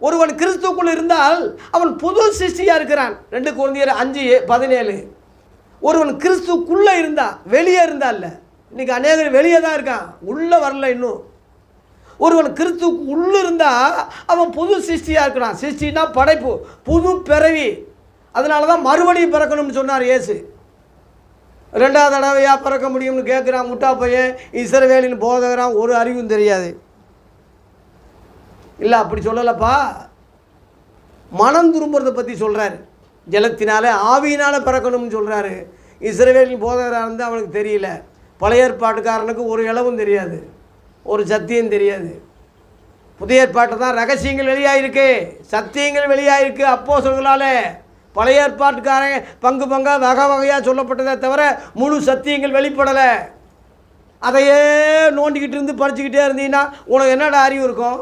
ஒருவன் கிறிஸ்துக்குள் இருந்தால் அவன் புது சிருஷ்டியாக இருக்கிறான். 2 கொரிந்தியர் 5:17. ஒருவன் கிறிஸ்துக்குள்ளே இருந்தா, வெளியே இருந்தா இல்லை. இன்றைக்கி அநேகர் வெளியே தான் இருக்கான், உள்ளே வரல இன்னும். ஒருவன் கிறிஸ்துக்கு உள்ளே இருந்தால் அவன் புது சிருஷ்டியாக இருக்கிறான். சிருஷ்டினா படைப்பு, புது பிறவி. அதனால தான் மறுபடியும் பிறக்கணும்னு சொன்னார் இயேசு. 2வது தடவையாக பிறக்க முடியும்னு கேட்குறான் முட்டா பையன், இஸ்ரவேலின் போதகரான், ஒரு அறிவும் தெரியாது. இல்லை, அப்படி சொல்லலப்பா. மனம் திரும்புறதை பற்றி சொல்கிறாரு. ஜலத்தினால ஆவியினால் பிறக்கணும்னு சொல்கிறாரு. இஸ்ரவேலின் போதகராக இருந்தால் அவனுக்கு தெரியல. பழைய ஏற்பாட்டுக்காரனுக்கு ஒரு இளவும் தெரியாது, ஒரு சத்தியம் தெரியாது. புதிய ஏற்பாட்டை தான் ரகசியங்கள் வெளியாயிருக்கு, சத்தியங்கள் வெளியாயிருக்கு அப்போஸ்தலர்களால். பழைய ஏற்பாட்டுக்காரன் பங்கு பங்காக வகை வகையாக சொல்லப்பட்டதை தவிர முழு சத்தியங்கள் வெளிப்படலை. அதையே நோண்டிக்கிட்டு இருந்து படிச்சுக்கிட்டே இருந்தீங்கன்னா உனக்கு என்னடா அறிவு இருக்கும்?